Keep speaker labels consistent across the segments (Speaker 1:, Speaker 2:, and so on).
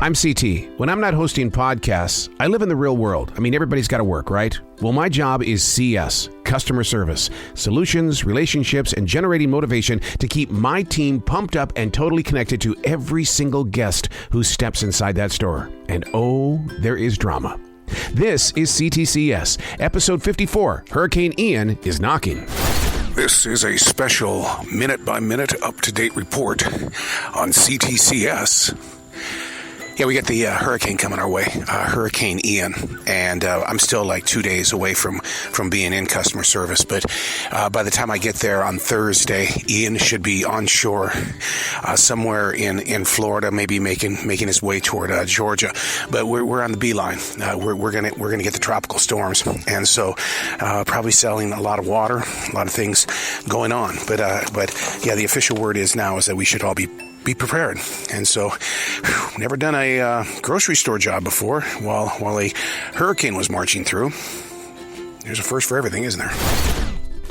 Speaker 1: I'm CT. When I'm not hosting podcasts, I live in the real world. I mean, everybody's got to work, right? Well, my job is CS, customer service, solutions, relationships, and generating motivation to keep my team pumped up and totally connected to every single guest who steps inside that store. And oh, there is drama. This is C.T.C.S, episode 54. Hurricane Ian is knocking.
Speaker 2: This is a special minute-by-minute up-to-date report on C.T.C.S. Yeah, we got the hurricane coming our way, Hurricane Ian, and I'm still like 2 days away from being in customer service. But by the time I get there on Thursday, Ian should be on shore somewhere in Florida, maybe making his way toward Georgia. But we're on the beeline. We're gonna get the tropical storms, and so probably selling a lot of water, a lot of things going on. But yeah, the official word is that we should all be prepared. And so, never done a grocery store job before while a hurricane was marching through. There's a first for everything, isn't there?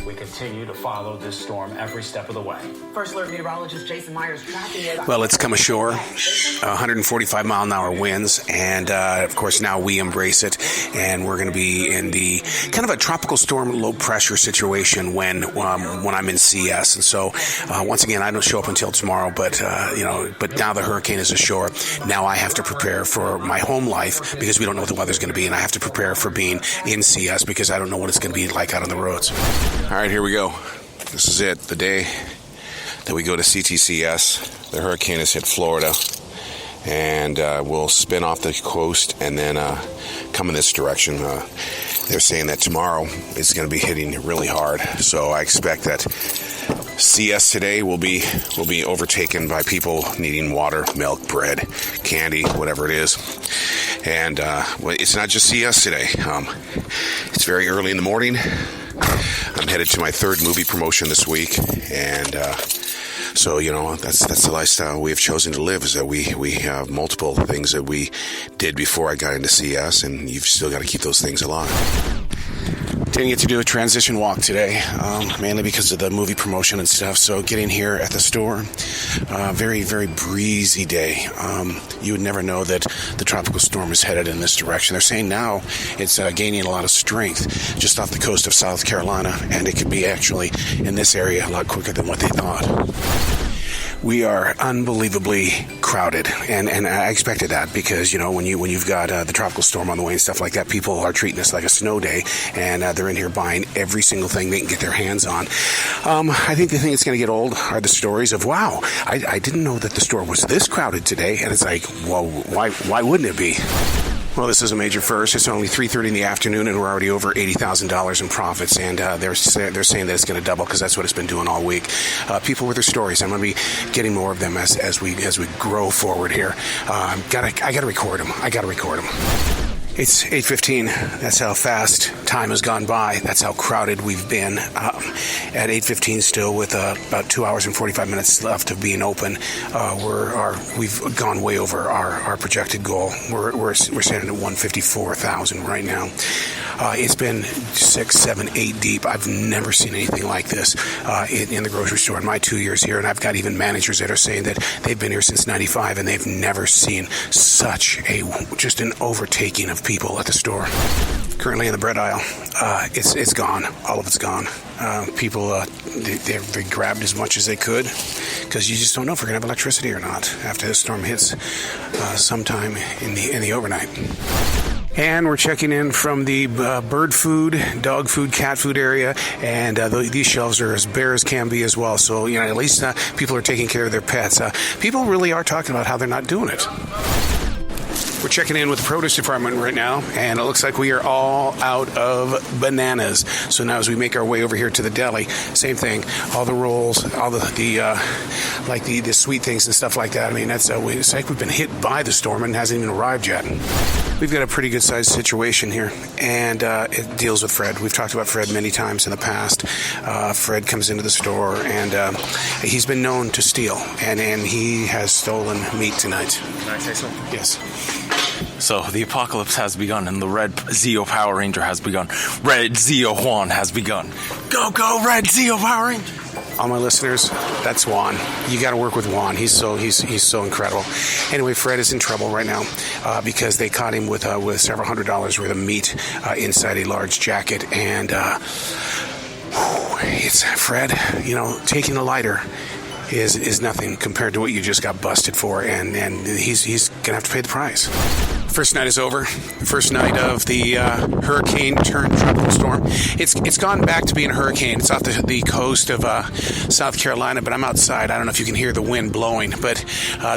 Speaker 3: We continue to follow this storm every step of the way.
Speaker 4: First Alert meteorologist Jason Myers tracking it.
Speaker 2: Well, it's come ashore, 145 mile an hour winds, and of course now we embrace it, and we're going to be in the kind of a tropical storm low pressure situation when I'm in CS. And so once again, I don't show up until tomorrow, but now the hurricane is ashore. Now I have to prepare for my home life because we don't know what the weather's going to be, and I have to prepare for being in CS because I don't know what it's going to be like out on the roads. All right, here we go. This is it, the day that we go to C.T.C.S. The hurricane has hit Florida, and we'll spin off the coast and then come in this direction. They're saying that tomorrow it's going to be hitting really hard, so I expect that CS today will be overtaken by people needing water, milk, bread, candy, whatever it is. And it's not just CS today. It's very early in the morning. I'm headed to my third movie promotion this week, and so that's the lifestyle we have chosen to live. Is that we have multiple things that we did before I got into CS, and you've still got to keep those things alive. Didn't get to do a transition walk today, mainly because of the movie promotion and stuff. So getting here at the store, very, very breezy day. You would never know that the tropical storm is headed in this direction. They're saying now it's gaining a lot of strength just off the coast of South Carolina, and it could be actually in this area a lot quicker than what they thought. We are unbelievably crowded, and I expected that because, when you've got the tropical storm on the way and stuff like that, people are treating this like a snow day, and they're in here buying every single thing they can get their hands on. I think the thing that's going to get old are the stories of, wow, I didn't know that the store was this crowded today, and it's like, well, why wouldn't it be? Well, this is a major first. It's only 3:30 in the afternoon, and we're already over $80,000 in profits. And they're saying that it's going to double because that's what it's been doing all week. People with their stories. I'm going to be getting more of them as we grow forward here. I got to record them. It's 8:15. That's how fast time has gone by. That's how crowded we've been. At 8:15 still with about 2 hours and 45 minutes left of being open. We've gone way over our projected goal. We're standing at 154,000 right now. It's been 6, 7, 8 deep. I've never seen anything like this in the grocery store in my 2 years here, and I've got even managers that are saying that they've been here since '95 and they've never seen just an overtaking of people at the store. Currently in the bread aisle, it's gone. All of it's gone. People they grabbed as much as they could because you just don't know if we're gonna have electricity or not after this storm hits sometime in the overnight. And we're checking in from the bird food, dog food, cat food area, and these shelves are as bare as can be as well. So, at least people are taking care of their pets. People really are talking about how they're not doing it. We're checking in with the produce department right now, and it looks like we are all out of bananas. So now as we make our way over here to the deli, same thing. All the rolls, all the sweet things and stuff like that. I mean, it's like we've been hit by the storm and it hasn't even arrived yet. We've got a pretty good sized situation here, and it deals with Fred. We've talked about Fred many times in the past. Fred comes into the store, and he's been known to steal, and he has stolen meat tonight.
Speaker 5: Can I say so?
Speaker 2: Yes.
Speaker 5: So the apocalypse has begun, and the Red Zeo Power Ranger has begun. Red Zeo Juan has begun. Go, Red Zeo Power Ranger!
Speaker 2: all my listeners, that's Juan. You got to work with Juan. He's so incredible. Anyway, Fred is in trouble right now because they caught him with several $100s worth of meat inside a large jacket, and it's Fred. Taking a lighter is nothing compared to what you just got busted for, and he's gonna have to pay the price. First night is over. First night of the hurricane turned tropical storm. It's gone back to being a hurricane. It's off the coast of South Carolina, but I'm outside. I don't know if you can hear the wind blowing, but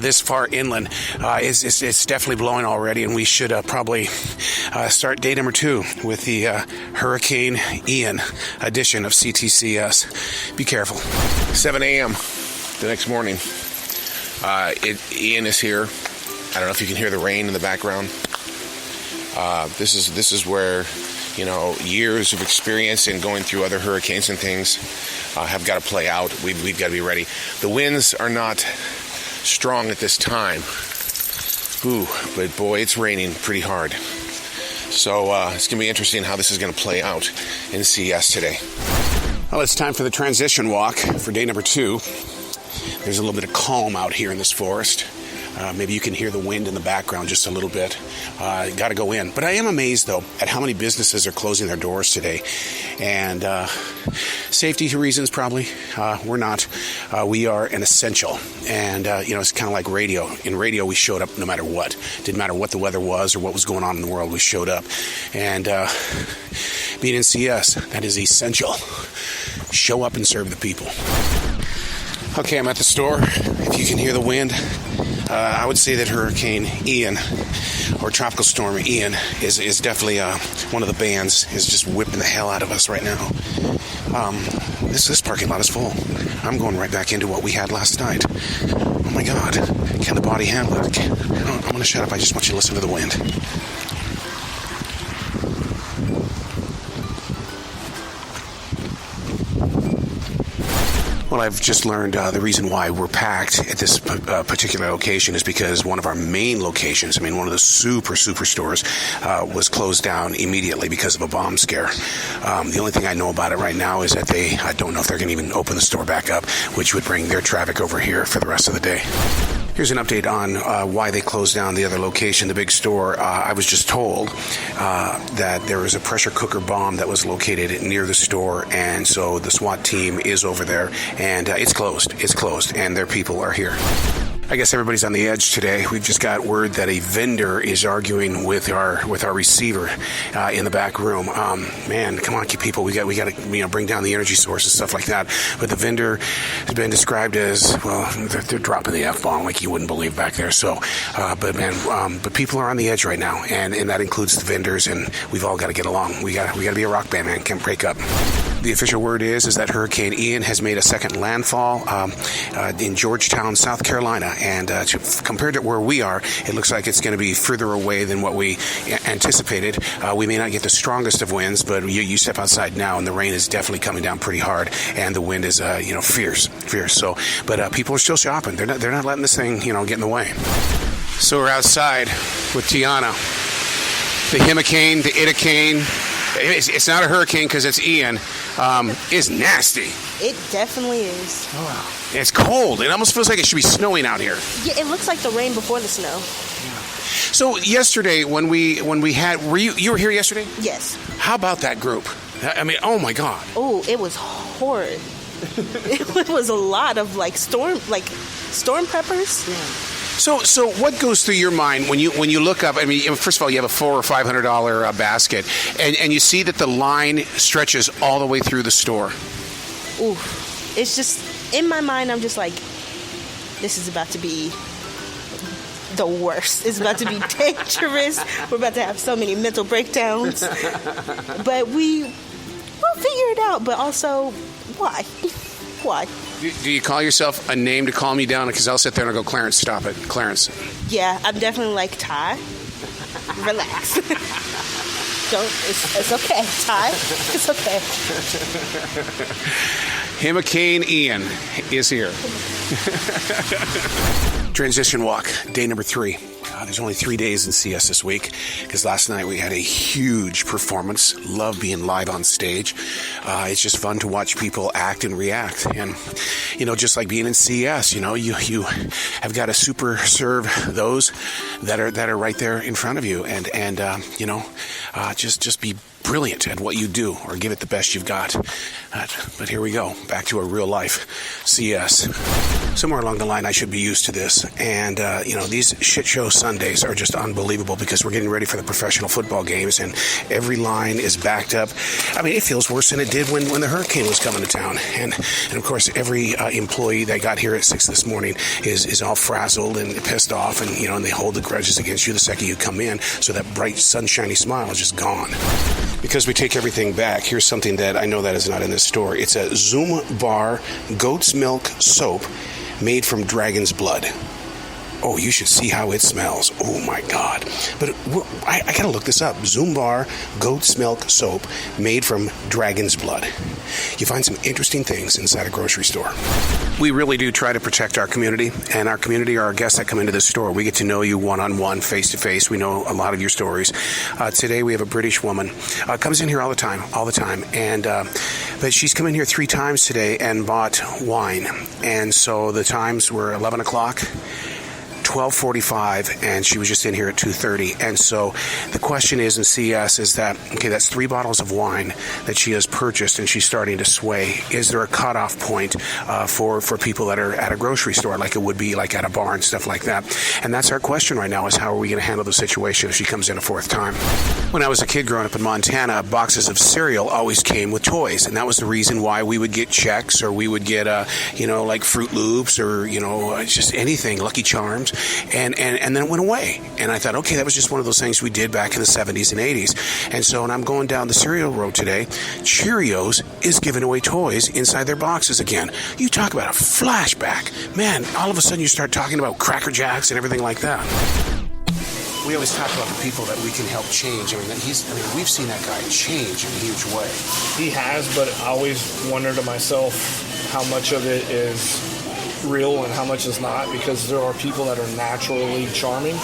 Speaker 2: this far inland, it's definitely blowing already, and we should probably start day number 2 with the Hurricane Ian edition of C.T.C.S. Be careful.
Speaker 1: 7 a.m. the next morning. Ian is here. I don't know if you can hear the rain in the background. This is where, years of experience in going through other hurricanes and things have got to play out. We've got to be ready. The winds are not strong at this time. But boy, it's raining pretty hard. So it's going to be interesting how this is going to play out in CS today.
Speaker 2: Well, it's time for the transition walk for day number 2. There's a little bit of calm out here in this forest. Maybe you can hear the wind in the background just a little bit. Got to go in. But I am amazed, though, at how many businesses are closing their doors today. And safety reasons, probably. We're not. We are an essential. And, it's kind of like radio. In radio, we showed up no matter what. Didn't matter what the weather was or what was going on in the world, we showed up. And being in CS, that is essential. Show up and serve the people. Okay, I'm at the store. If you can hear the wind, I would say that Hurricane Ian, or Tropical Storm Ian, is definitely one of the bands is just whipping the hell out of us right now. This parking lot is full. I'm going right back into what we had last night. Oh my God, can the body handle it? I'm going to shut up. I just want you to listen to the wind. Well, I've just learned the reason why we're packed at this particular location is because one of our main locations, one of the super stores, was closed down immediately because of a bomb scare. The only thing I know about it right now is that I don't know if they're going to even open the store back up, which would bring their traffic over here for the rest of the day. Here's an update on why they closed down the other location, the big store. I was just told that there was a pressure cooker bomb that was located near the store, and so the SWAT team is over there, and it's closed. It's closed, and their people are here. I guess everybody's on the edge today. We've just got word that a vendor is arguing with our receiver in the back room. Man, come on, people. We got to bring down the energy source and stuff like that. But the vendor has been described as, well, they're dropping the F-bomb like you wouldn't believe back there. So, but people are on the edge right now, and that includes the vendors, and we've all got to get along. We got to be a rock band, man. Can't break up. The official word is that Hurricane Ian has made a second landfall in Georgetown, South Carolina. And compared to where we are, it looks like it's going to be further away than what we anticipated. We may not get the strongest of winds, but you step outside now, and the rain is definitely coming down pretty hard, and the wind is fierce. So, but people are still shopping. They're not letting this thing get in the way. So we're outside with Tiana. The Himicane, the Itacane. It's not a hurricane because it's Ian. It's nasty.
Speaker 6: It definitely is.
Speaker 2: Oh, it's cold. It almost feels like it should be snowing out here.
Speaker 6: Yeah, it looks like the rain before the snow.
Speaker 2: Yeah. So yesterday when we had, were you were here yesterday?
Speaker 6: Yes. How
Speaker 2: about that group? Oh my God.
Speaker 6: Oh, it was horrid. It was a lot of storm peppers.
Speaker 2: Yeah. So what goes through your mind when you look up? First of all, you have a $400 or $500 basket, and you see that the line stretches all the way through the store.
Speaker 6: Ooh, it's just in my mind. I'm just like, this is about to be the worst. It's about to be dangerous. We're about to have so many mental breakdowns. But we'll figure it out. But also, why? Why?
Speaker 2: Do you call yourself a name to calm you down? Because I'll sit there and I'll go, Clarence, stop it. Clarence.
Speaker 6: Yeah, I'm definitely like, Ty, relax. It's okay, Ty. It's okay.
Speaker 2: Himicane Ian is here. Transition walk, day number 3. There's only 3 days in CS this week because last night we had a huge performance. Love being live on stage. It's just fun to watch people act and react. And, just like being in CS, you have got to super serve those that are right there in front of you. And just be brilliant at what you do, or give it the best you've got. But here we go, back to a real life CS. Somewhere along the line, I should be used to this. And, these shit show Sundays are just unbelievable because we're getting ready for the professional football games, and every line is backed up. I mean, it feels worse than it did when the hurricane was coming to town. And of course, every employee that got here at 6 this morning is all frazzled and pissed off, and, and they hold the grudges against you the second you come in. So that bright, sunshiny smile is just gone. Because we take everything back, here's something that I know that is not in this store. It's a Zoom Bar goat's milk soap made from dragon's blood. Oh, you should see how it smells. Oh, my God. But I got to look this up. Zoom Bar goat's milk soap made from dragon's blood. You find some interesting things inside a grocery store. We really do try to protect our community, and our community are our guests that come into this store. We get to know you one-on-one, face-to-face. We know a lot of your stories. Today we have a British woman. Comes in here all the time. And but she's come in here 3 times today and bought wine. And so the times were 11 o'clock, 12:45, and she was just in here at 2:30. And so the question is in CS is that, okay, that's 3 bottles of wine that she has purchased, and she's starting to sway. Is there a cutoff point for people that are at a grocery store, like it would be like at a bar and stuff like that? And that's our question right now, is how are we going to handle the situation if she comes in a 4th time? When I was a kid growing up in Montana, boxes of cereal always came with toys, and that was the reason why we would get Chex, or we would get like Fruit Loops, or just anything, Lucky Charms. And then it went away. And I thought, okay, that was just one of those things we did back in the 70s and 80s. And so when I'm going down the cereal road today, Cheerios is giving away toys inside their boxes again. You talk about a flashback. Man, all of a sudden you start talking about Cracker Jacks and everything like that. We always talk about the people that we can help change. We've seen that guy change in a huge way.
Speaker 7: He has, but I always wonder to myself how much of it is real and how much is not, because there are people that are naturally charming,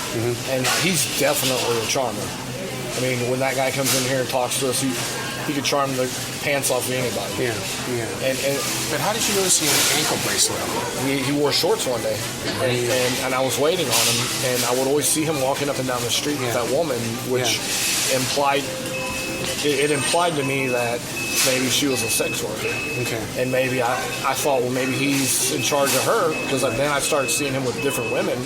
Speaker 7: and he's definitely a charmer. I mean, when that guy comes in here and talks to us, he could charm the pants off of anybody.
Speaker 2: Yeah. But how did you notice he had an ankle bracelet on?
Speaker 7: He wore shorts one day, and I was waiting on him, and I would always see him walking up and down the street with that woman, which implied to me that maybe she was a sex worker. Okay. And maybe I thought, well, maybe he's in charge of her, because then I started seeing him with different women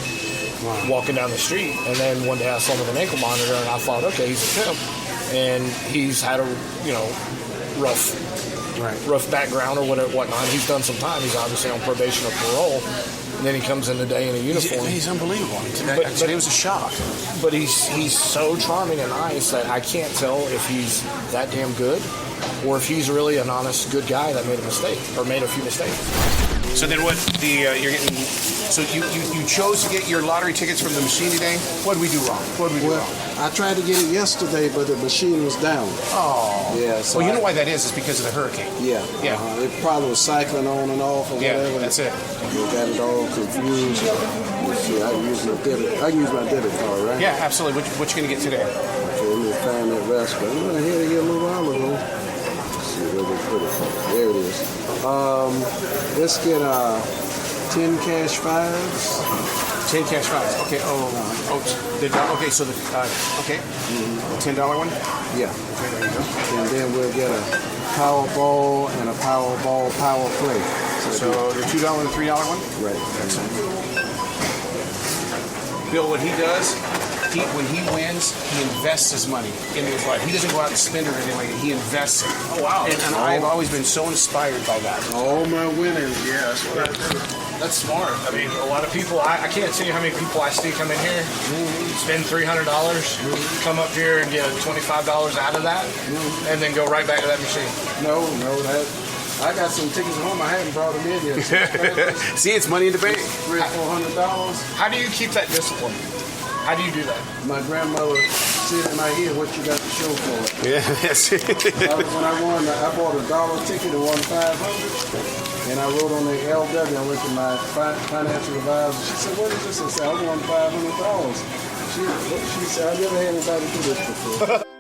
Speaker 7: walking down the street. And then one day I saw him with an ankle monitor, and I thought, okay, he's a pimp. And he's had a, rough background or whatnot. He's done some time. He's obviously on probation or parole. And then he comes in today in a uniform.
Speaker 2: He's unbelievable. Today was a shock.
Speaker 7: But he's so charming and nice that I can't tell if he's that damn good, or if he's really an honest, good guy that made a mistake, or made a few mistakes.
Speaker 2: So then what, you're getting, so you chose to get your lottery tickets from the machine today? What did we do wrong?
Speaker 8: I tried to get it yesterday, but the machine was down.
Speaker 2: Oh.
Speaker 8: Yeah. So
Speaker 2: well, you know why that is? It's because of the hurricane.
Speaker 8: Yeah. It probably was cycling on and off or whatever.
Speaker 2: That's it.
Speaker 8: We got it all confused. Let's see, I can use my debit card, right?
Speaker 2: Yeah, absolutely. What you going to get today?
Speaker 8: Okay, let me find that restaurant. I had it here a little while ago. Let's see where they put it. There it is. Let's get 10 cash 5s.
Speaker 2: 10 cash 5s. Okay. Okay. So the okay. $10 one.
Speaker 8: Yeah.
Speaker 2: Okay, there you go.
Speaker 8: And then we'll get a Powerball and a Powerball Power Play.
Speaker 2: So the $2 and $3 one.
Speaker 8: Right.
Speaker 2: That's it. Bill, what he does, when he wins, he invests his money into his life. He doesn't go out and spend it or anything like that. He invests it.
Speaker 7: Oh, wow.
Speaker 2: And I've always been so inspired by that.
Speaker 8: All my winnings, yeah, that's what I do.
Speaker 7: That's smart. I mean, a lot of people, I can't tell you how many people I see come in here, spend $300, come up here and get $25 out of that, and then go right back to that machine.
Speaker 8: No, I got some tickets at home. I haven't brought them in yet.
Speaker 2: See, it's money in the bank.
Speaker 8: $300 or $400.
Speaker 7: How do you keep that discipline? How do you do that?
Speaker 8: My grandmother said in my ear, "What you got to show for it?"
Speaker 2: Yeah, that's it.
Speaker 8: When I won, I bought $1 ticket and won $500. And I wrote on the LW. I went to my financial advisor. She said, "What is this?" I said, "I won $500." She said, I never had anybody do this before.